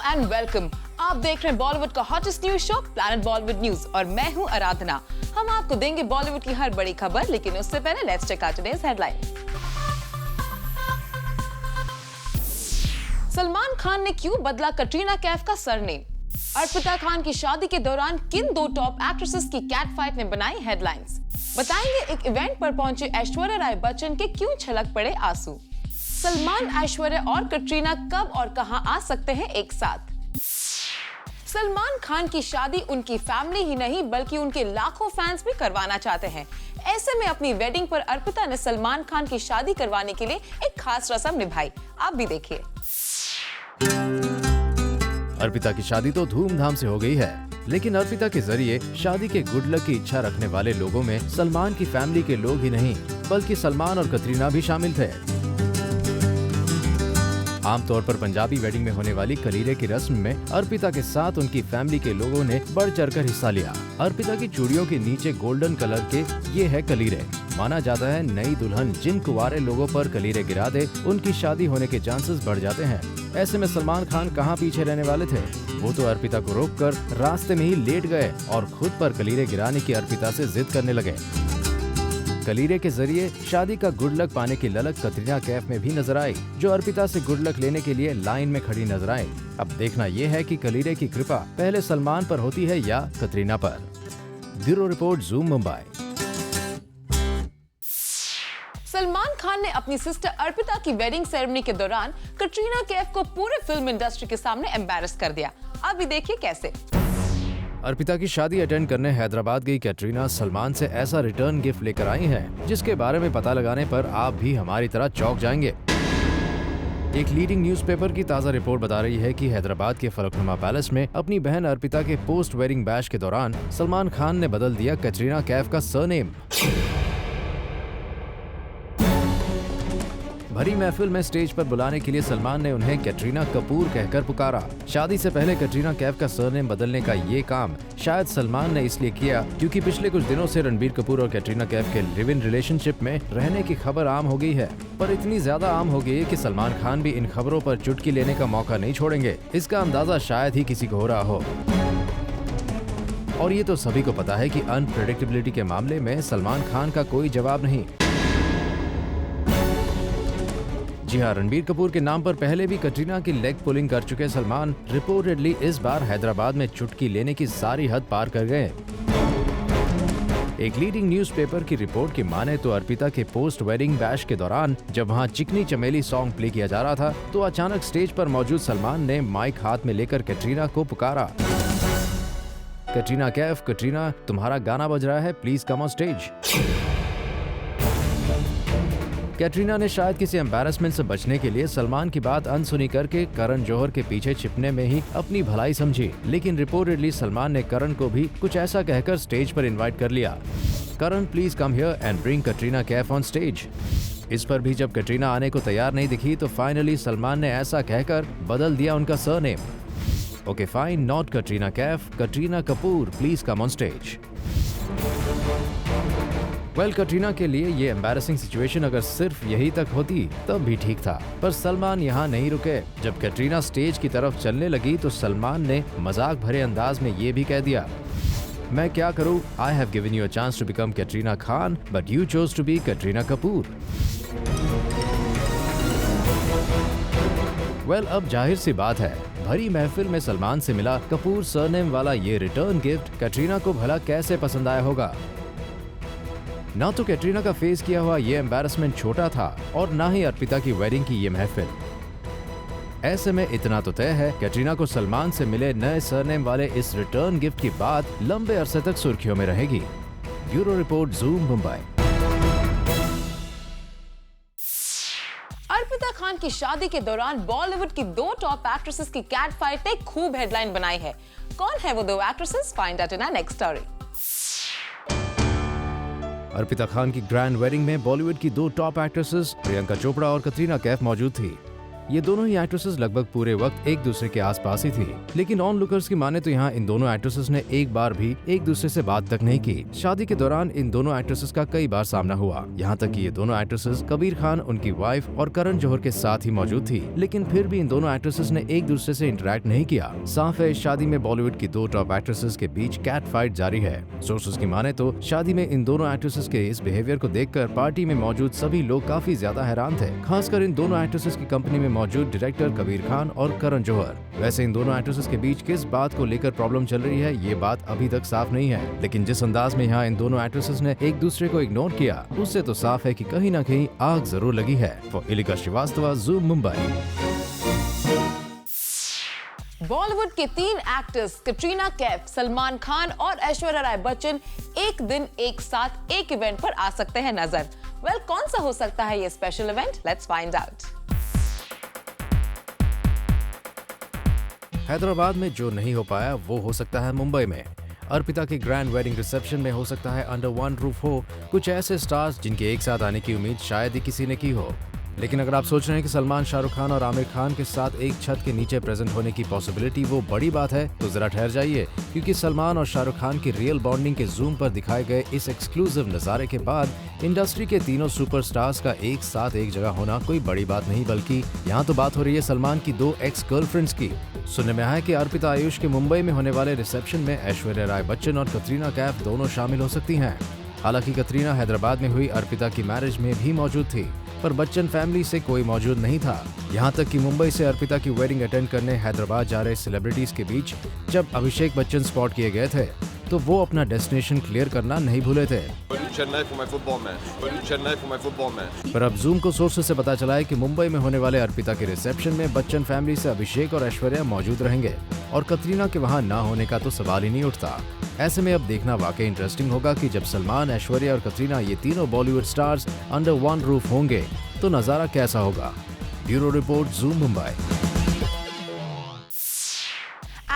And welcome. आप देख रहे हैं बॉलीवुड का hottest news show planet Bollywood news और मैं हूं आराधना। हम आपको देंगे बॉलीवुड की हर बड़ी खबर, लेकिन उससे पहले let's check out today's headlines. Salman Khan ने क्यों बदला कटरीना कैफ का सरनेम? अर्पिता खान की शादी के दौरान किन दो टॉप एक्ट्रेसेस की कैटफाइट ने बनाई हेडलाइंस? बताएंगे एक इवेंट पर पहुंचे ऐश्वर्या राय बच्चन के क्यों छलक पड़े आंसू। सलमान, ऐश्वर्या और कटरीना कब और कहां आ सकते हैं एक साथ? सलमान खान की शादी उनकी फैमिली ही नहीं बल्कि उनके लाखों फैंस भी करवाना चाहते हैं। ऐसे में अपनी वेडिंग पर अर्पिता ने सलमान खान की शादी करवाने के लिए एक खास रस्म निभाई। आप भी देखिए। अर्पिता की शादी तो धूमधाम से हो गई है, लेकिन अर्पिता के जरिए शादी के गुड लक की इच्छा रखने वाले लोगों में सलमान की फैमिली के लोग ही नहीं बल्कि सलमान और कतरीना भी शामिल थे। आमतौर पर पंजाबी वेडिंग में होने वाली कलीरे की रस्म में अर्पिता के साथ उनकी फैमिली के लोगों ने बढ़ चढ़कर हिस्सा लिया। अर्पिता की चूड़ियों के नीचे गोल्डन कलर के ये है कलीरे। माना जाता है नई दुल्हन जिन कुंवारे लोगों पर कलीरे गिरा दे उनकी शादी होने के चांसेस बढ़ जाते हैं। ऐसे में सलमान खान कहाँ पीछे रहने वाले थे। वो तो अर्पिता को रोककर रास्ते में ही लेट गए और खुद पर कलीरे गिराने की अर्पिता से जिद करने लगे। कलीरे के जरिए शादी का गुड लक पाने की ललक कटरीना कैफ में भी नजर आई, जो अर्पिता से गुड लक लेने के लिए लाइन में खड़ी नजर आई। अब देखना ये है कि कलीरे की कृपा पहले सलमान पर होती है या कटरीना पर। Bureau report, Zoom Mumbai. Salman Khan ने अपनी सिस्टर अर्पिता की वेडिंग सेरेमनी के दौरान कटरीना कैफ को पूरे फिल्म इंडस्ट्री के सामने एम्बैरस कर दिया। अब भी देखिए कैसे। अर्पिता की शादी अटेंड करने हैदराबाद गई कैटरीना सलमान से ऐसा रिटर्न गिफ्ट लेकर आई हैं, जिसके बारे में पता लगाने पर आप भी हमारी तरह चौंक जाएंगे। एक लीडिंग न्यूज़पेपर की ताज़ा रिपोर्ट बता रही है कि हैदराबाद के फलकनुमा पैलेस में अपनी बहन अर्पिता के पोस्ट वेडिंग बैश के दौरान सलमान खान ने बदल दिया कटरीना कैफ का सरनेम। भरी महफिल में स्टेज पर बुलाने के लिए सलमान ने उन्हें कैटरीना कपूर कहकर पुकारा। शादी से पहले कटरीना कैफ का सरनेम बदलने का ये काम शायद सलमान ने इसलिए किया क्योंकि पिछले कुछ दिनों से रणबीर कपूर और कैटरीना कैफ के लिव इन रिलेशनशिप में रहने की खबर आम हो गई है, पर इतनी ज्यादा आम हो गई है कि सलमान खान भी इन खबरों पर चुटकी लेने का मौका नहीं छोड़ेंगे। इसका अंदाजा शायद ही किसी को हो रहा हो। और ये तो सभी को पता है कि अनप्रेडिक्टेबिलिटी के मामले में सलमान खान का कोई जवाब नहीं। जी हाँ, रणबीर कपूर के नाम पर पहले भी कटरीना की लेग पुलिंग कर चुके सलमान रिपोर्टेडली इस बार हैदराबाद में चुटकी लेने की सारी हद पार कर गए। एक लीडिंग न्यूज़पेपर की रिपोर्ट की माने तो अर्पिता के पोस्ट वेडिंग बैश के दौरान जब वहाँ चिकनी चमेली सॉन्ग प्ले किया जा रहा था तो अचानक स्टेज पर मौजूद सलमान ने माइक हाथ में लेकर कटरीना को पुकारा। कटरीना कैफ, कटरीना तुम्हारा गाना बज रहा है, please come on stage. Katrina ने शायद किसी एम्बैरसमेंट से बचने के लिए सलमान की बात अनसुनी करके करण जौहर के पीछे छिपने में ही अपनी भलाई समझी, लेकिन रिपोर्टेडली सलमान ने करण को भी कुछ ऐसा कहकर स्टेज पर इनवाइट कर लिया। Karan please come here and bring Katrina Kaif on stage. इस पर भी जब कटरीना आने को तैयार नहीं दिखी तो फाइनली सलमान ने ऐसा कहकर बदल दिया उनका surname. Okay fine, not Katrina Kaif, Katrina Kapoor, please come on stage. Well, Katrina के लिए ये एम्बैरसिंग सिचुएशन अगर सिर्फ यही तक होती तब भी ठीक था, पर सलमान यहाँ नहीं रुके। जब कटरीना स्टेज की तरफ चलने लगी तो सलमान ने मजाक भरे अंदाज में ये भी कह दिया, मैं क्या करूँ, I have given you a chance to become Katrina Khan but you chose to be Katrina Kapoor. Well, अब जाहिर सी बात है, भरी महफिल में सलमान से मिला कपूर सरनेम वाला ये रिटर्न गिफ्ट कटरीना को भला कैसे पसंद आया होगा। ना तो कैटरीना का फेस किया हुआ ये एम्बैरसमेंट छोटा था और ना ही अर्पिता की वेडिंग की ये महफिल। ऐसे में इतना तो तय है, कैटरीना को सलमान से मिले नए सरनेम वाले इस रिटर्न गिफ्ट की बात लंबे अरसे तक सुर्खियों में रहेगी। Bureau report, Zoom Mumbai. Arpita Khan की शादी के दौरान बॉलीवुड की दो टॉप एक्ट्रेसेस की कैटफाइट ने खूब हेडलाइन बनाई है। कौन है वो दो actresses? Find out in our next story. Arpita Khan की ग्रैंड वेडिंग में बॉलीवुड की दो टॉप एक्ट्रेसेस प्रियंका चोपड़ा और कटरीना कैफ मौजूद थी। ये दोनों ही एक्ट्रेसेस लगभग पूरे वक्त एक दूसरे के आसपास ही थी, लेकिन ऑन लुकर्स की माने तो यहाँ इन दोनों एक्ट्रेसेस ने एक बार भी एक दूसरे से बात तक नहीं की। शादी के दौरान इन दोनों एक्ट्रेसेस का कई बार सामना हुआ, यहाँ तक कि ये दोनों एक्ट्रेसेस कबीर खान, उनकी वाइफ और करण जौहर के साथ ही मौजूद थी, लेकिन फिर भी इन दोनों एक्ट्रेसेस ने एक दूसरे से इंटरेक्ट नहीं किया। साफ है, इस शादी में बॉलीवुड की दो टॉप एक्ट्रेसेस के बीच कैट फाइट जारी है। सोर्सेस की माने तो शादी में इन दोनों एक्ट्रेसेस के इस बिहेवियर को देखकर पार्टी में मौजूद सभी लोग काफी ज्यादा हैरान थे, खासकर इन दोनों एक्ट्रेसेस की कंपनी में मौजूद डायरेक्टर कबीर खान और करण जौहर। वैसे इन दोनों एक्ट्रेसेस के बीच किस बात को लेकर प्रॉब्लम चल रही है, ये बात अभी तक साफ नहीं है, लेकिन जिस अंदाज में यहाँ इन दोनों एक्ट्रेसेस ने एक दूसरे को इग्नोर किया, उससे तो साफ है कि कहीं न कहीं आग जरूर लगी है। For Ilika Srivastava, Zoom Mumbai. बॉलीवुड के 3 एक्टर्स कटरीना कैफ, सलमान खान और ऐश्वर्या राय बच्चन एक दिन एक साथ एक इवेंट पर आ सकते हैं नजर। वेल, कौन सा हो सकता है ये special event? Let's find out. Hyderabad में जो नहीं हो पाया वो हो सकता है मुंबई में। अर्पिता के ग्रैंड वेडिंग रिसेप्शन में हो सकता है अंडर वन रूफ हो कुछ ऐसे स्टार्स जिनके एक साथ आने की उम्मीद शायद ही किसी ने की हो। लेकिन अगर आप सोच रहे हैं कि सलमान, शाहरुख खान और आमिर खान के साथ एक छत के नीचे प्रेजेंट होने की पॉसिबिलिटी वो बड़ी बात है, तो जरा ठहर जाइए, क्योंकि सलमान और शाहरुख खान की रियल बॉन्डिंग के जूम पर दिखाए गए इस एक्सक्लूसिव नजारे के बाद इंडस्ट्री के तीनों सुपरस्टार्स का एक साथ एक जगह होना कोई बड़ी बात नहीं, बल्कि यहाँ तो बात हो रही है सलमान की 2 एक्स गर्लफ्रेंड्स की। सुनने में आया है कि अर्पिता आयुष के मुंबई में होने वाले रिसेप्शन में ऐश्वर्या राय बच्चन और कतरीना कैफ दोनों शामिल हो सकती हैं। हालांकि कतरीना हैदराबाद में हुई अर्पिता की मैरिज में भी मौजूद थी, पर बच्चन फैमिली से कोई मौजूद नहीं था। यहाँ तक कि मुंबई से अर्पिता की वेडिंग अटेंड करने हैदराबाद जा रहे सेलिब्रिटीज के बीच जब अभिषेक बच्चन स्पॉट किए गए थे, तो वो अपना डेस्टिनेशन क्लियर करना नहीं भूले थे। पर अब जूम को सोर्सेस से पता चला है कि मुंबई में होने वाले अर्पिता के रिसेप्शन में बच्चन फैमिली से अभिषेक और ऐश्वर्या मौजूद रहेंगे और कतरीना के वहाँ ना होने का तो सवाल ही नहीं उठता। ऐसे में अब देखना वाकई इंटरेस्टिंग होगा कि जब सलमान, ऐश्वर्या और कतरीना ये तीनों Bollywood stars under one roof होंगे तो नजारा कैसा होगा। Bureau report, Zoom Mumbai.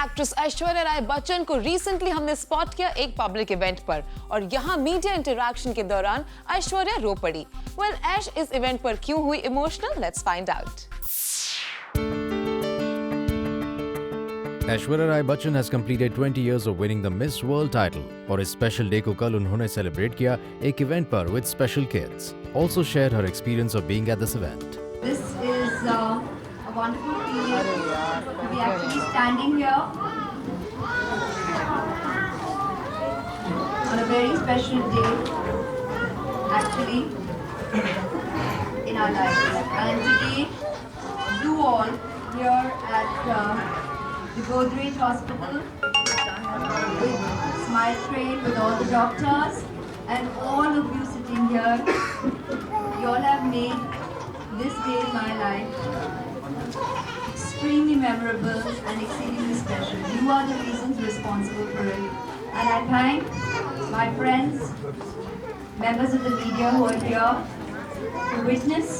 Actress Aishwarya Rai Bachchan को रिसेंटली हमने स्पॉट किया एक पब्लिक इवेंट पर, और यहाँ मीडिया इंटरैक्शन के दौरान ऐश्वर्या रो पड़ी। वेल, ऐश इस इवेंट पर क्यों हुई emotional? Let's find out. Aishwarya Rai Bachchan has completed 20 years of winning the Miss World title और इस स्पेशल डे को कल उन्होंने सेलिब्रेट किया एक इवेंट पर with special kids. Also shared her experience of being at this event. This is a wonderful feeling to be actually standing here on a very special day, actually, in our lives. And today, you all here at the Godrej Hospital with Smile Train, with all the doctors, and all of you sitting here, you all have made this day in my life extremely memorable and exceedingly special. You are the reasons responsible for it. And I thank my friends, members of the media who are here to witness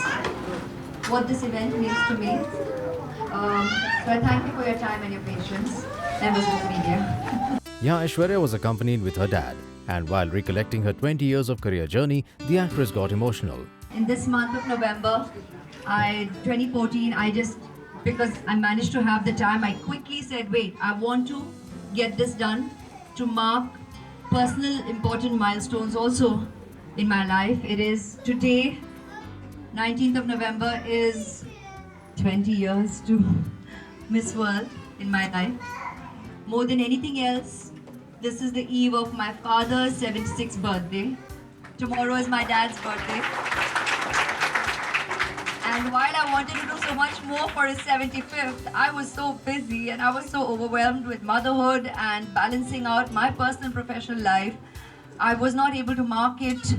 what this event means to me. So I thank you for your time and your patience, members of the media. यहाँ Aishwarya was accompanied with her dad, and while recollecting her 20 years of career journey, the actress got emotional. In this month of November, 2014, because I managed to have the time, I quickly said, wait, I want to get this done to mark personal important milestones also in my life. It is today, 19th of November, is 20 years to Miss World in my life. More than anything else, this is the eve of my father's 76th birthday. Tomorrow is my dad's birthday. And while I wanted to do so much more for his 75th, I was so busy and I was so overwhelmed with motherhood and balancing out my personal and professional life. I was not able to mark it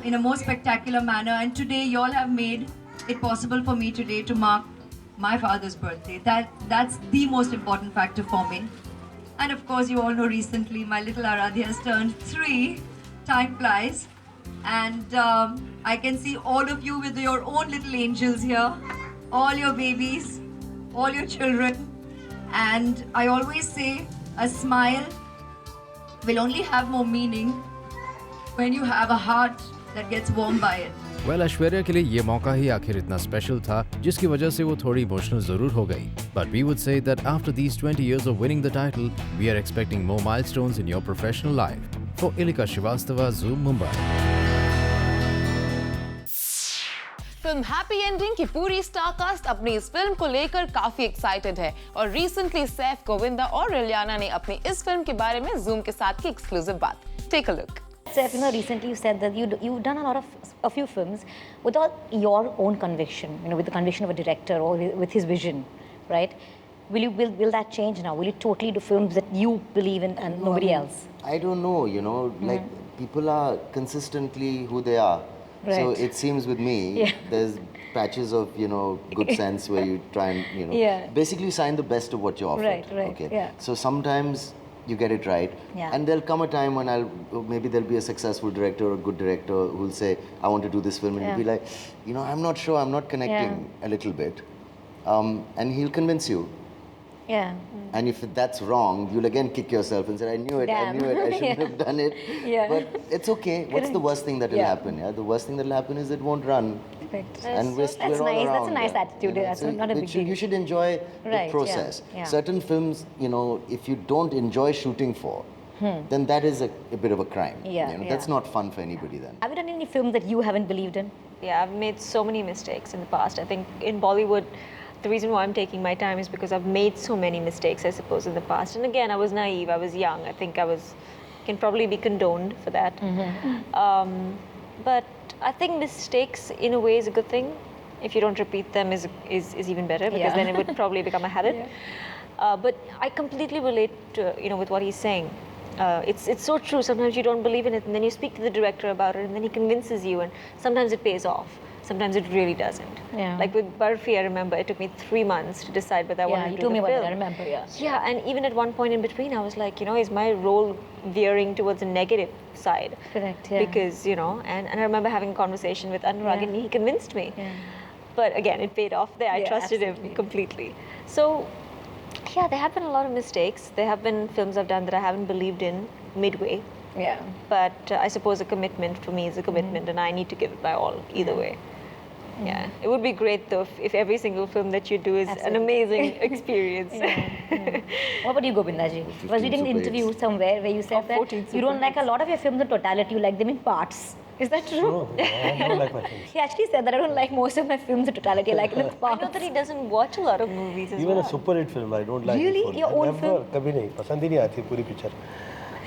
in a more spectacular manner. And today, you all have made it possible for me today to mark my father's birthday. That's the most important factor for me. And of course, you all know recently my little Aradhya has turned 3. Time flies. And I can see all of you with your own little angels here, all your babies, all your children. And I always say a smile will only have more meaning when you have a heart that gets warmed by it. Well Aishwarya के लिए ये मौका ही आखिर इतना special था जिसकी वजह से वो थोड़ी इमोशनल जरूर हो गई. But we would say that after these 20 years of winning the title, we are expecting more milestones in your professional life. For Ilika Srivastava, Zoom, Mumbai. Film happy ending की पूरी स्टार कास्ट अपनी इस film को लेकर काफी excited है और recently Saif, Govinda और रिलियाना ने अपनी इस फिल्म के बारे में जूम के साथ की एक्सक्लूसिव बात. Take a look. Seth, recently you said that you've done a few films without your own conviction, with the conviction of a director or with his vision, right? Will that change now? Will you totally do films that you believe in and nobody else? I don't know, like people are consistently who they are. Right. So it seems with me, there's patches of, good sense where you try and, basically sign the best of what you're offered. Right, okay. yeah. So sometimes you get it right. Yeah. And there'll come a time when maybe there'll be a successful director or a good director who'll say, I want to do this film. And you'll be like, I'm not sure, I'm not connecting a little bit. And he'll convince you. Yeah. And if that's wrong, you'll again kick yourself and say, I knew it, Damn. I shouldn't have done it. Yeah. But it's okay. What's the worst thing that will happen? Yeah, the worst thing that will happen is it won't run. Correct. And That's we're all nice. around. That's a nice attitude. That's not a big deal. You should enjoy the Right, process. yeah. Certain films, if you don't enjoy shooting for, then that is a bit of a crime. Yeah, That's not fun for anybody then. Have you done any film that you haven't believed in? Yeah, I've made so many mistakes in the past. I think in Bollywood, the reason why I'm taking my time is because I've made so many mistakes, I suppose, in the past. And again, I was naive, I was young. I think can probably be condoned for that. But I think mistakes, in a way, is a good thing. If you don't repeat them, is even better, because then it would probably become a habit. But I completely relate to, with what he's saying. It's so true. Sometimes you don't believe in it, and then you speak to the director about it, and then he convinces you, and sometimes it pays off. Sometimes it really doesn't. Yeah. Like with Barfi, I remember it took me 3 months to decide whether I wanted to you do told me the about film. that. I remember. Yeah. Yeah, and even at one point in between, I was like, is my role veering towards a negative side? Correct. Yeah. Because, and I remember having a conversation with Anurag, and he convinced me. Yeah. But again, it paid off there. I trusted absolutely. him completely. So, yeah, there have been a lot of mistakes. There have been films I've done that I haven't believed in midway. Yeah. But I suppose a commitment for me is a commitment, and I need to give it my all either way. Yeah, it would be great though if every single film that you do is an amazing experience. What about you, Govindaji? I was reading an interview somewhere where you said that you don't like a lot of your films in totality, you like them in parts. Is that true? No, I don't like my films. He actually said that I don't like most of my films in totality, I like them in I parts. know that he doesn't watch a lot of movies as Even well. a super hit film, I don't like Really? it. For Your own never, film? कभी नहीं, पसंद ही नहीं आती पूरी picture.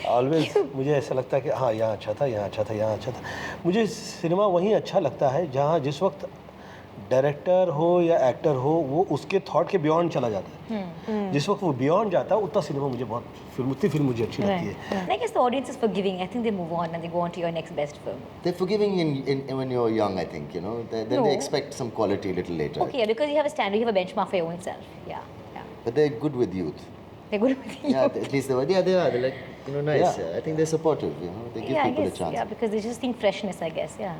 Always मुझे ऐसा लगता है कि हाँ यहाँ अच्छा था, यहाँ अच्छा था, यहाँ अच्छा था. मुझे सिनेमा वहीं अच्छा लगता है जहाँ जिस वक्त डायरेक्टर हो या एक्टर हो वो उसके थॉट के बियॉन्ड चला जाता है. जिस वक्त वो बियॉन्ड जाता है उतना सिनेमा मुझे उतनी फिल्म मुझे अच्छी लगती है. I guess the audience is forgiving. I think they move on and they go on to your next best film. They're forgiving when you're young, I think, Then No. they expect some quality a little later. Okay, because you have a standard, you have a benchmark for your own self. Yeah. But they're good with youth. They're good with you. Yeah, at least they are. Yeah, they are. They're like, nice. Yeah. Yeah. I think they're supportive, They give I people guess, a chance. yeah, because they just think freshness, I guess, yeah.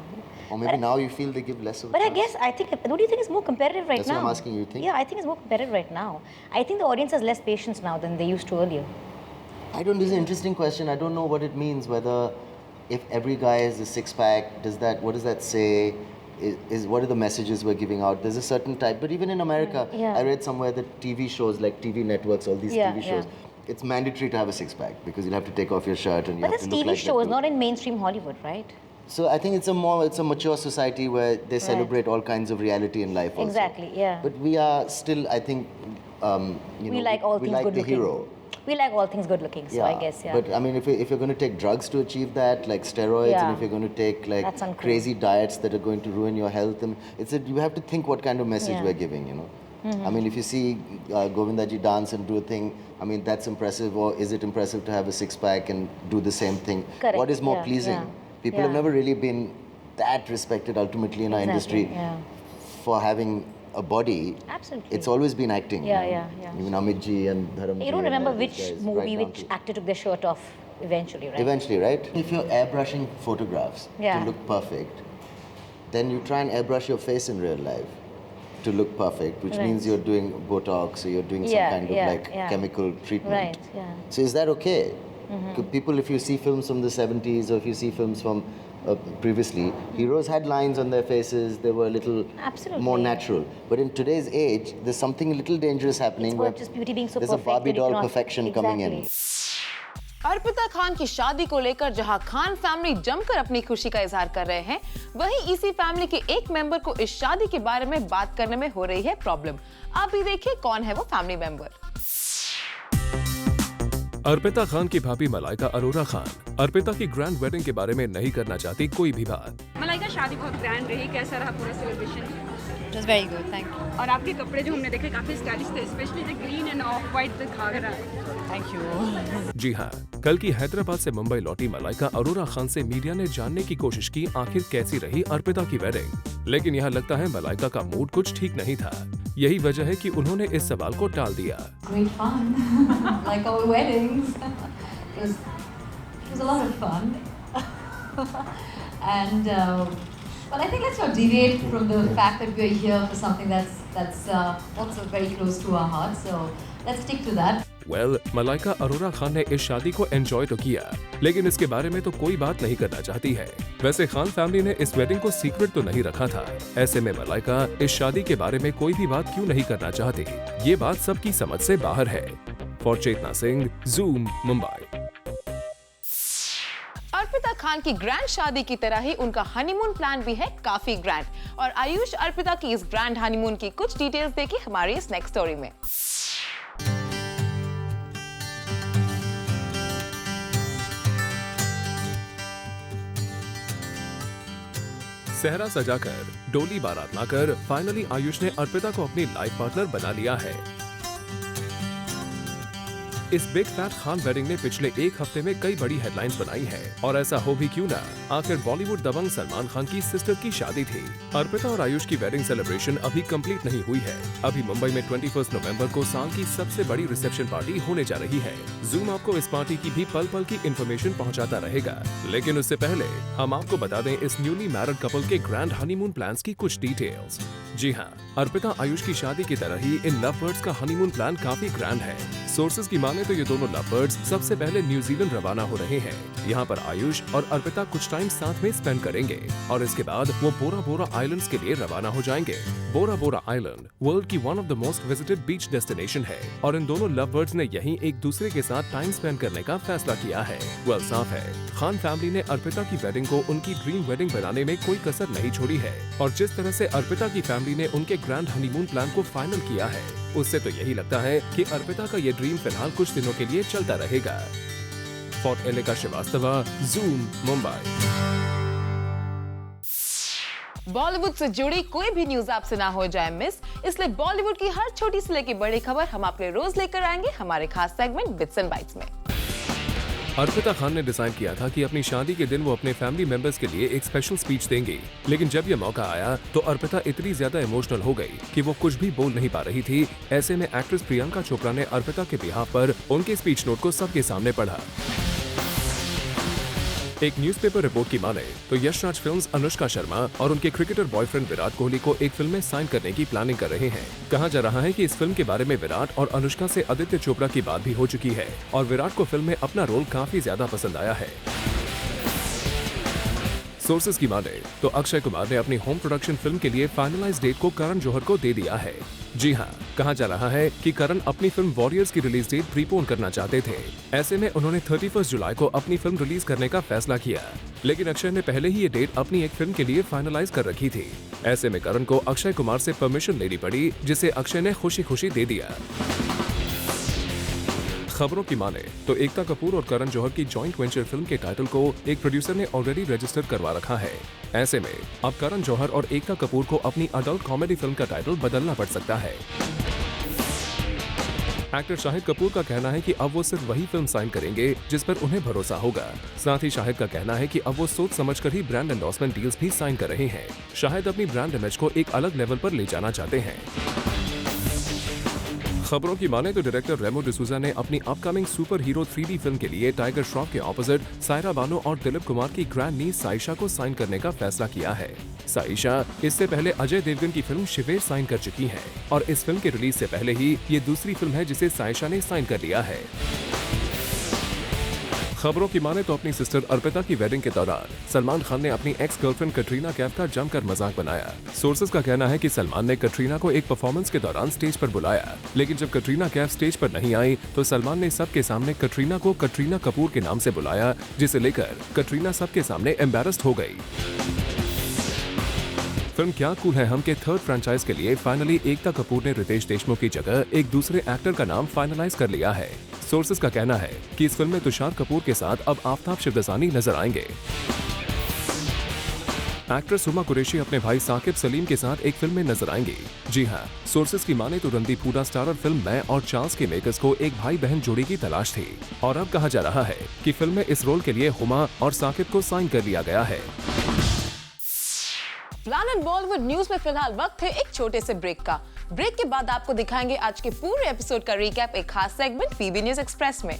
Or maybe now you feel they give less of a But I chance. guess, don't you think it's more competitive right That's now? what I'm asking you, think? Yeah, I think it's more competitive right now. I think the audience has less patience now than they used to earlier. This is an interesting question. I don't know what it means, whether if every guy has a six-pack, what does that say? What are the messages we're giving out? There's a certain type, but even in America, Yeah. I read somewhere that TV shows, like TV networks, all these Yeah, TV shows, it's mandatory to have a six-pack because you'll have to take off your shirt and you But have that's to look TV like shows, that not in mainstream Hollywood, right? So I think it's a mature society where they celebrate all kinds of reality in life also. Exactly, yeah. But we are still, I think, We like all things like good the looking. hero. We like all things good looking, so I guess, yeah. But I mean, if you're going to take drugs to achieve that, like steroids, Yeah. and if you're going to take like That's uncool. crazy diets that are going to ruin your health, and you have to think what kind of message Yeah. we're giving, I mean, if you see Govindaji dance and do a thing, I mean, that's impressive. Or is it impressive to have a six-pack and do the same thing? Correct, What is more yeah, pleasing? yeah. People have never really been that respected ultimately in our Exactly, industry yeah. for having a body. Absolutely. It's always been acting. Yeah, you know? yeah. Even Amit ji and Dharam ji You don't and remember all these which guys, movie, right down which to- actor took their shirt off eventually, right? Eventually, right? If you're airbrushing photographs Yeah. to look perfect, then you try and airbrush your face in real life to look perfect, which Right. means you're doing Botox or you're doing some Yeah, kind of yeah, like yeah. chemical treatment. Right, yeah. So is that okay? Could people, if you see films from the 70s or if you see films from previously, heroes had lines on their faces. They were a little Absolutely. more natural. But in today's age, there's something a little dangerous happening. It's about just beauty being so there's perfect a Barbie that you doll cannot- perfection coming in. Exactly. Arpita Khan की शादी को लेकर जहां Khan family जमकर अपनी खुशी का इजहार कर रहे हैं, वहीं इसी फैमिली के एक मेंबर को इस शादी के बारे में बात करने में हो रही है प्रॉब्लम। आप भी देखिए कौन है वो फैमिली मेंबर। अर्पिता खान की भाभी मलाइका अरोरा खान अर्पिता की ग्रैंड वेडिंग के बारे में नहीं करना चाहती कोई भी बात। मलाइका, शादी बहुत ग्रैंड रही, कैसा रहा पूरा celebration? It was very good, thank you. और आपके कपड़े जो हमने देखे काफी स्टाइलिश थे, specially the green and off white the ghagra. Thank you. जी हाँ, कल की हैदराबाद से मुंबई लौटी मलाइका अरोरा खान से मीडिया ने जानने की कोशिश की आखिर कैसी रही अर्पिता की वेडिंग, लेकिन यहाँ लगता है मलाइका का मूड कुछ ठीक नहीं था। यही वजह है कि उन्होंने इस सवाल को टाल दिया। Great fun, like our weddings. It was a lot of fun. And well, I think let's not deviate from the fact that we're here for something that's also very close to our hearts. So let's stick to that. Well, Malaika Arora Khan ने इस शादी को enjoy तो किया, लेकिन इसके बारे में तो कोई बात नहीं करना चाहती है। वैसे खान फैमिली ने इस वेडिंग को सीक्रेट तो नहीं रखा था, ऐसे में मलाइका इस शादी के बारे में कोई भी बात क्यों नहीं करना चाहती, ये बात सबकी समझ से बाहर है। For Chetna Singh, Zoom, Mumbai. अर्पिता खान की ग्रैंड शादी की तरह ही उनका हनीमून प्लान भी है काफी ग्रैंड, और आयुष अर्पिता की इस ग्रैंड हनीमून की कुछ डिटेल्स देखिए हमारी इस नेक्स्ट स्टोरी में। सहरा सजाकर, डोली बारात लाकर फाइनली आयुष ने अर्पिता को अपनी लाइफ पार्टनर बना लिया है। इस बिग फैट खान वेडिंग ने पिछले एक हफ्ते में कई बड़ी हेडलाइंस बनाई है, और ऐसा हो भी क्यों ना, आखिर बॉलीवुड दबंग सलमान खान की सिस्टर की शादी थी। अर्पिता और आयुष की वेडिंग सेलिब्रेशन अभी कंप्लीट नहीं हुई है। अभी मुंबई में 21 नवंबर को साल की सबसे बड़ी रिसेप्शन पार्टी होने जा रही है। ज़ूम आपको इस पार्टी की भी पल पल की इन्फॉर्मेशन पहुंचाता रहेगा, लेकिन उससे पहले हम आपको बता दें इस न्यूली मैरिड कपल के ग्रैंड हनीमून प्लान्स की कुछ डिटेल्स। जी हाँ, अर्पिता आयुष की शादी की तरह ही इन लव बर्ड्स का हनीमून प्लान काफी ग्रैंड है। सोर्सेज की माने तो ये दोनों लव बर्ड्स सबसे पहले न्यूजीलैंड रवाना हो रहे हैं। यहाँ पर आयुष और अर्पिता कुछ टाइम साथ में स्पेंड करेंगे, और इसके बाद वो बोरा बोरा आइलैंड्स के लिए रवाना हो जाएंगे। बोरा बोरा आइलैंड वर्ल्ड की one of the most visited beach destination है, और इन दोनों लव बर्ड्स ने यहीं एक दूसरे के साथ टाइम स्पेंड करने का फैसला किया है। वेल, साफ है खान फैमिली ने अर्पिता की वेडिंग को उनकी ड्रीम वेडिंग बनाने में कोई कसर नहीं छोड़ी है, और जिस तरह से अर्पिता की फैमिली ने उनके ग्रैंड हनीमून प्लान को फाइनल किया है, उससे तो यही लगता है कि अर्पिता का ये ड्रीम फिलहाल कुछ दिनों के लिए चलता रहेगा। For Aleka Srivastava, Zoom, Mumbai. बॉलीवुड से जुड़ी कोई भी न्यूज आपसे ना हो जाए मिस, इसलिए बॉलीवुड की हर छोटी से लेकर बड़ी खबर हम आपके लिए रोज लेकर आएंगे हमारे खास सेगमेंट बिट्स एंड बाइट्स में। अर्पिता खान ने डिसाइड किया था कि अपनी शादी के दिन वो अपने फैमिली मेंबर्स के लिए एक स्पेशल स्पीच देंगी, लेकिन जब ये मौका आया तो अर्पिता इतनी ज्यादा इमोशनल हो गई कि वो कुछ भी बोल नहीं पा रही थी। ऐसे में एक्ट्रेस प्रियंका चोपड़ा ने अर्पिता के बिहाफ पर उनके स्पीच नोट को सबके सामने पढ़ा। एक न्यूज़पेपर रिपोर्ट की माने तो यशराज फिल्म्स अनुष्का शर्मा और उनके क्रिकेटर बॉयफ्रेंड विराट कोहली को एक फिल्म में साइन करने की प्लानिंग कर रहे हैं। कहा जा रहा है कि इस फिल्म के बारे में विराट और अनुष्का से आदित्य चोपड़ा की बात भी हो चुकी है, और विराट को फिल्म में अपना रोल काफी ज्यादा पसंद आया है। सोर्सेज की माने तो अक्षय कुमार ने अपनी होम प्रोडक्शन फिल्म के लिए फाइनलाइज डेट को करण जौहर को दे दिया है। जी हाँ, कहा जा रहा है कि करण अपनी फिल्म वॉरियर्स की रिलीज डेट प्रीपोन करना चाहते थे। ऐसे में उन्होंने 31 जुलाई को अपनी फिल्म रिलीज करने का फैसला किया, लेकिन अक्षय ने पहले ही ये डेट अपनी एक फिल्म के लिए फाइनलाइज कर रखी थी। ऐसे में करण को अक्षय कुमार से परमिशन लेनी पड़ी, जिसे अक्षय ने खुशी खुशी दे दिया। खबरों की माने तो एकता कपूर और करण जौहर की जॉइंट वेंचर फिल्म के टाइटल को एक प्रोड्यूसर ने ऑलरेडी रजिस्टर करवा रखा है। ऐसे में अब करण जौहर और एकता कपूर को अपनी अडल्ट कॉमेडी फिल्म का टाइटल बदलना पड़ सकता है। एक्टर शाहिद कपूर का कहना है कि अब वो सिर्फ वही फिल्म साइन करेंगे जिस पर उन्हें भरोसा होगा। साथ ही शाहिद का कहना है कि अब वो सोच समझकर ही ब्रांड एंडोर्समेंट डील्स भी साइन कर रहे हैं। शाहिद अपनी ब्रांड इमेज को एक अलग लेवल पर ले जाना चाहते हैं। खबरों की माने तो डायरेक्टर रेमो डिसूजा ने अपनी upcoming super hero 3D film के लिए टाइगर श्रॉफ के ऑपोजिट सायरा बानो और दिलीप कुमार की ग्रैंड नीस साइशा को साइन करने का फैसला किया है। साइशा इससे पहले अजय देवगन की फिल्म शिवेर साइन कर चुकी है, और इस फिल्म के रिलीज से पहले ही ये दूसरी फिल्म है जिसे साइशा ने साइन कर लिया है। खबरों की माने तो अपनी सिस्टर अर्पिता की वेडिंग के दौरान सलमान खान ने अपनी एक्स गर्लफ्रेंड कटरीना कैफ का जमकर मजाक बनाया। सोर्सेज का कहना है कि सलमान ने कटरीना को एक परफॉर्मेंस के दौरान स्टेज पर बुलाया, लेकिन जब कटरीना कैफ स्टेज पर नहीं आई तो सलमान ने सबके सामने कटरीना को कटरीना कपूर के नाम से बुलाया, जिसे लेकर कटरीना सबके सामने एम्बैरेस्ड हो गई। फिल्म क्या कूल है हम के थर्ड फ्रेंचाइज के लिए फाइनली एकता कपूर ने रितेश देशमुख की जगह एक दूसरे एक्टर का नाम फाइनलाइज कर लिया है। सोर्सेज का कहना है कि इस फिल्म में तुषार कपूर के साथ अब आफ्ताब शिवदसानी नजर आएंगे। एक्ट्रेस हुमा कुरैशी अपने भाई साकिब सलीम के साथ एक फिल्म में नजर आएंगी। जी हाँ, सोर्सेज की माने तो रणदीप हुडा स्टारर फिल्म मैं और चार्ल्स के मेकर्स को एक भाई बहन जोड़ी की तलाश थी और अब कहा जा रहा है कि फिल्म में इस रोल के लिए हुमा और साकिब को साइन कर लिया गया है। प्लैनेट बॉलीवुड न्यूज में फिलहाल वक्त है एक छोटे से ब्रेक का। ब्रेक के बाद आपको दिखाएंगे आज के पूरे एपिसोड का रिकैप एक खास सेगमेंट फीबी न्यूज एक्सप्रेस में।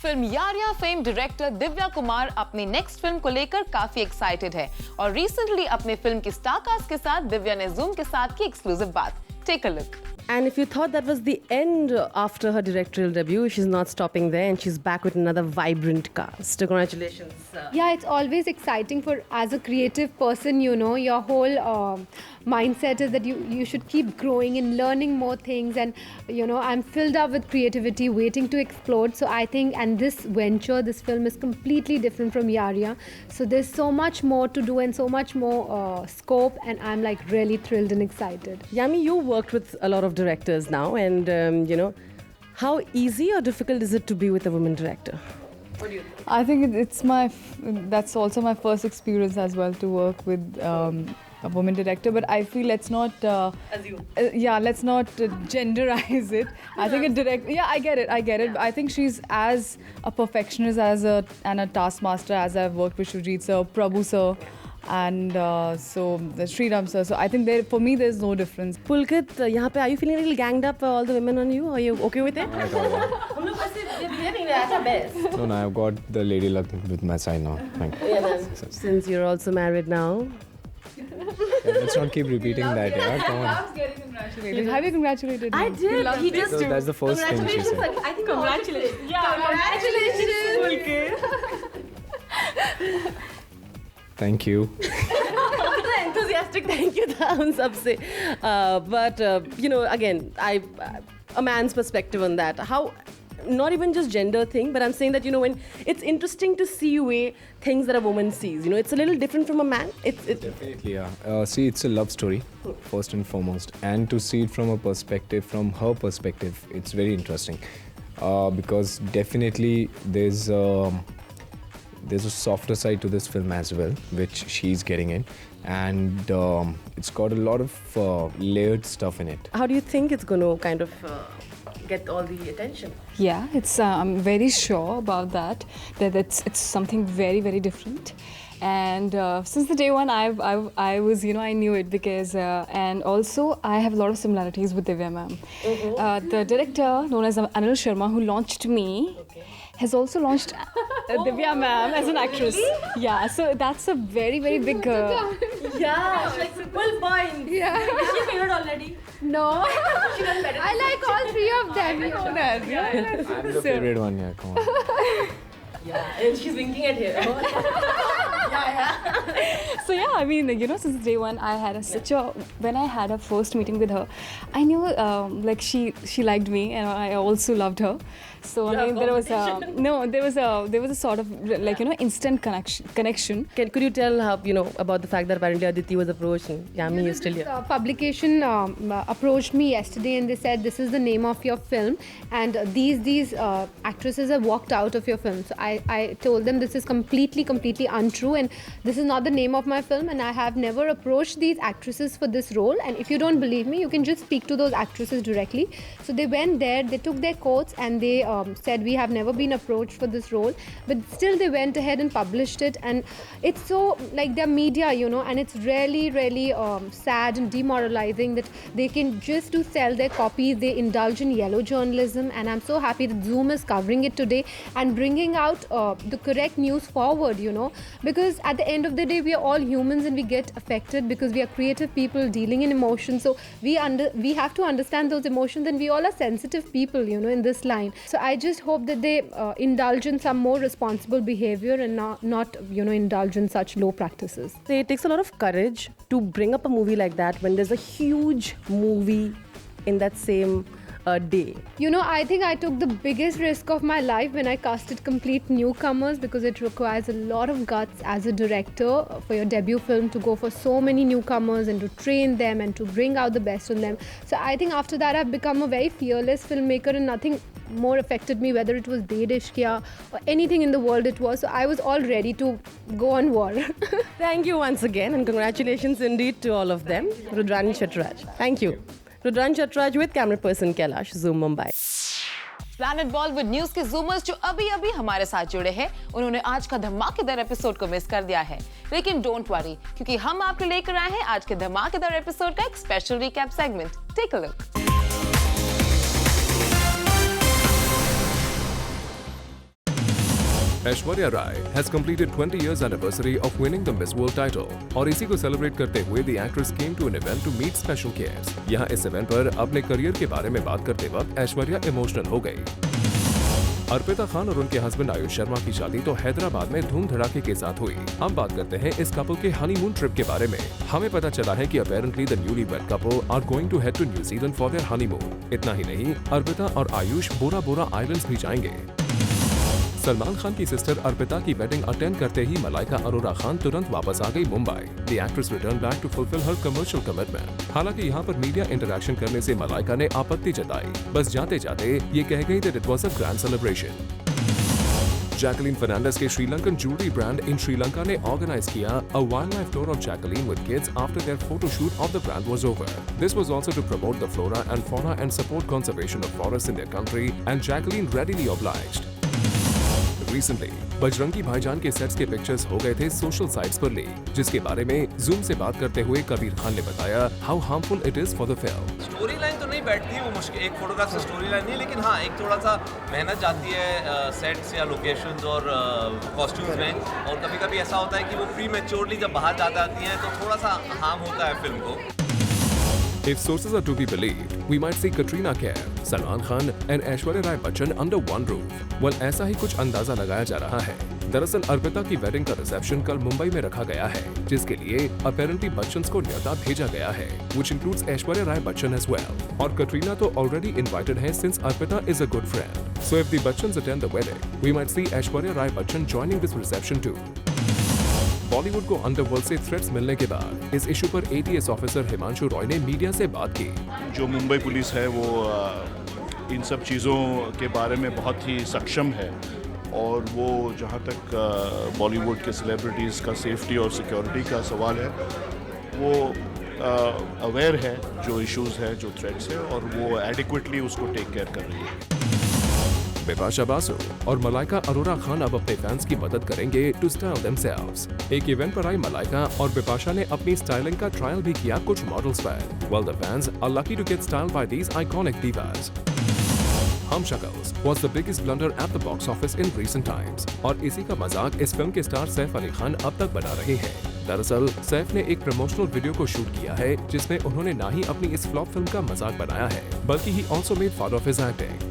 Film Yaariyan fame director Divya Kumar अपनी नेक्स्ट फिल्म को लेकर काफी एक्साइटेड है और रिसेंटली अपने फिल्म की स्टार कास्ट के साथ दिव्या ने जूम के साथ की एक्सक्लूसिव बात। Take a look. And if you thought that was the end after her directorial debut, she's not stopping there and she's back with another vibrant cast. Congratulations. Yeah, it's always exciting for, as a creative person, you know, your whole mindset is that you should keep growing and learning more things, and you know, I'm filled up with creativity waiting to explode. So I think, and this venture, this film is completely different from Yaria, so there's so much more to do and so much more scope, and I'm like really thrilled and excited. Yami, you worked with a lot of directors now, and you know, how easy or difficult is it to be with a woman director? What do you think? I think that's also my first experience as well, to work with a woman director, but I feel let's not let's not genderize it. I think I get it. I think she's as a perfectionist and a taskmaster as I've worked with Shujit sir, Prabhu sir, and so the Sriram sir. So I think for me there's no difference. Pulkit, यहाँ पे are you feeling a little ganged up all the women on you? Are you okay with it? No, I've got the lady luck with my side now. Thank you. Since you're also married now. Let's not keep repeating that, yeah. Come on. Love's getting congratulated. Have you congratulated me? I did. He just So that's the first thing she said. I think congratulations. Congratulations. Thank you. Enthusiastic thank you था हम सबसे. But you know, again, a man's perspective on that. How, not even just gender thing, but I'm saying that, you know, when it's interesting to see way things that a woman sees. You know, it's a little different from a man. It's Definitely, yeah. See, it's a love story, first and foremost. And to see it from a perspective, from her perspective, it's very interesting. Because definitely there's a softer side to this film as well, which she's getting in. And it's got a lot of layered stuff in it. How do you think it's going to kind of get all the attention? Yeah, it's I'm very sure about that it's something very, very different. And since the day one, I was, you know, I knew it because, and also I have a lot of similarities with Divya ma'am. The director, known as Anil Sharma, who launched me, has also launched Divya ma'am as an actress. Really? Yeah, so that's a very, very big... yeah, she's like full point. Yeah. Is she favorite already? No. She does better. I like all three of them. I know that. Yeah. I'm the favorite one, yeah, come on. Yeah, and she's winking at him. So yeah, I mean, you know, since day one, I had when I had a first meeting with her, I knew like she liked me, and I also loved her. So I mean, there was a sort of like, you know, instant connection. Could you tell how, you know, about the fact that apparently Aditi was approached and Yami is still here? Publication approached me yesterday and they said, this is the name of your film, and these actresses have walked out of your film. So I told them this is completely untrue, and this is not the name of my film, and I have never approached these actresses for this role. And if you don't believe me, you can just speak to those actresses directly. So they went there, they took their quotes, and they said we have never been approached for this role, but still they went ahead and published it. And it's so like their media, you know, and it's really sad and demoralizing that they can just to sell their copies, they indulge in yellow journalism. And I'm so happy that Zoom is covering it today and bringing out the correct news forward, you know, because just at the end of the day, we are all humans and we get affected because we are creative people dealing in emotions. So we have to understand those emotions, and we all are sensitive people, in this line. So I just hope that they indulge in some more responsible behavior and not indulge in such low practices. It takes a lot of courage to bring up a movie like that when there's a huge movie in that same day. I think I took the biggest risk of my life when I casted complete newcomers, because it requires a lot of guts as a director for your debut film to go for so many newcomers and to train them and to bring out the best in them. So I think after that I've become a very fearless filmmaker, and nothing more affected me, whether it was De Ishqiya or anything in the world it was. So I was all ready to go on war. Thank you once again, and congratulations indeed to all of them. Rudrani Chatraj. Thank you. Rudran Chatraj with camera person Kailash, Zoom Mumbai. Planet Bollywood news के जूमर्स जो अभी हमारे साथ जुड़े हैं, उन्होंने आज का धमाकेदार एपिसोड को मिस कर दिया है, लेकिन डोंट वरी, क्योंकि हम आपके लेकर आए हैं आज के धमाकेदार एपिसोड का एक special recap segment. Take a look. Aishwarya Rai has completed 20 years anniversary of winning the Miss World title, और इसी को सेलिब्रेट करते हुए the actress came to an event to meet special guests. यहाँ इस इवेंट पर अपने करियर के बारे में बात करते वक्त ऐश्वर्या इमोशनल हो गई. अर्पिता खान और उनके हस्बैंड आयुष शर्मा की शादी तो हैदराबाद में धूम धड़ाके के साथ हुई. अब बात करते हैं इस कपल के हनीमून ट्रिप के बारे में. हमें पता चला है कि apparently the newly wed couple are going to head to New Zealand for their honeymoon. इतना ही नहीं, अर्पिता और आयुष बोरा बोरा आइलैंड्स भी जाएंगे. सलमान खान की सिस्टर अर्पिता की वेडिंग अटेंड करते ही मलाइका अरोरा खान तुरंत वापस आ गई Mumbai. The actress return back to fulfil her commercial commitment. हालांकि यहाँ पर मीडिया इंटरैक्शन करने से मलाइका ने आपत्ति जताई. बस जाते जाते ये कह गई that it was a grand celebration. Jacqueline Fernandez के Sri Lankan jewellery brand in Sri Lanka ने ऑर्गेनाइज किया a wildlife tour of Jacqueline with kids after their photo shoot of the brand was over. This was also to promote the flora and fauna and support conservation of forest in their country, and Jacqueline readily obliged. Recently, Bajrangi Bhaijaan के sets के pictures हो गए थे social sites पर leak, जिसके बारे में zoom से बात करते हुए कबीर खान ने बताया how harmful it is for the film. Story line तो नहीं बैठती, वो मुश्किल एक फोटोग्राफ से स्टोरी लाइन नहीं, लेकिन हाँ एक थोड़ा सा मेहनत जाती है सेट्स या लोकेशंस और कॉस्ट्यूम्स में, और कभी कभी ऐसा होता है कि वो प्री मैच्योरली जब बाहर जाती हैं तो थोड़ा सा हार्म होता है फिल्म को. If sources are to be believed, we might see Katrina Kaif, Salman Khan and Aishwarya Rai Bachchan under one roof. Well, ऐसा ही कुछ अंदाजा लगाया जा रहा है. दरअसल अर्पिता की वेडिंग का रिसेप्शन कल मुंबई में रखा गया है, जिसके लिए अपेरेंटली बच्चन को न्योता भेजा गया है, which includes Aishwarya Rai Bachchan as well. और कटरीना तो already invited है since Arpita is a good friend. So if the Bachchans attend the wedding, we might see Aishwarya Rai Bachchan joining this reception too. Bollywood को underworld से threats मिलने के बाद इस issue पर एटीएस ऑफिसर हिमांशु रॉय ने मीडिया से बात की. जो मुंबई पुलिस है वो इन सब चीज़ों के बारे में बहुत ही सक्षम है, और वो जहाँ तक बॉलीवुड के सेलिब्रिटीज़ का सेफ्टी और सिक्योरिटी का सवाल है, वो अवेयर है जो इश्यूज़ है, जो थ्रेट्स है, और वो एडिक्वेटली उसको टेक केयर कर रही है. बिपाशा बासु और मलाइका अरोरा खान अब अपने फैंस की मदद करेंगे टू स्टाइल देमसेल्व्स. एक इवेंट पर आई मलाइका और बिपाशा ने अपनी स्टाइलिंग का ट्रायल भी किया कुछ मॉडल्स पर. Well, the fans are lucky to get styled by these iconic divas. हम शक्ल्स was the biggest blunder at the box office in recent times, और इसी का मजाक इस फिल्म के स्टार सैफ अली खान अब तक बना रहे हैं. दरअसल सैफ ने एक प्रमोशनल वीडियो को शूट किया है, जिसमें उन्होंने ना ही अपनी इस फ्लॉप फिल्म का मजाक बनाया है, बल्कि he also made fun of his acting.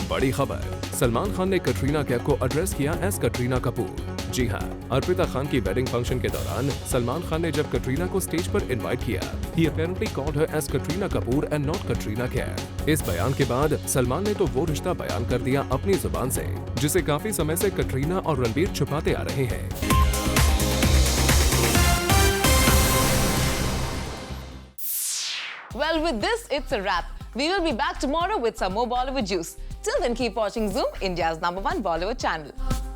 बड़ी खबर, सलमान खान ने कटरीना कैफ को एड्रेस किया एज कटरीना कपूर. जी हाँ, अर्पिता खान की वेडिंग फंक्शन के दौरान सलमान खान ने जब कटरीना को स्टेज पर इनवाइट किया, he apparently called her as Katrina Kapoor and not Katrina Kaif. इस बयान के बाद सलमान ने तो वो रिश्ता बयान कर दिया अपनी जुबान से, जिसे काफी समय से कटरीना और रणबीर छुपाते आ रहे हैं. Well, with this, it's a wrap. We will be back tomorrow with some more Bollywood juice. Till then, keep watching Zoom, India's #1 Bollywood channel.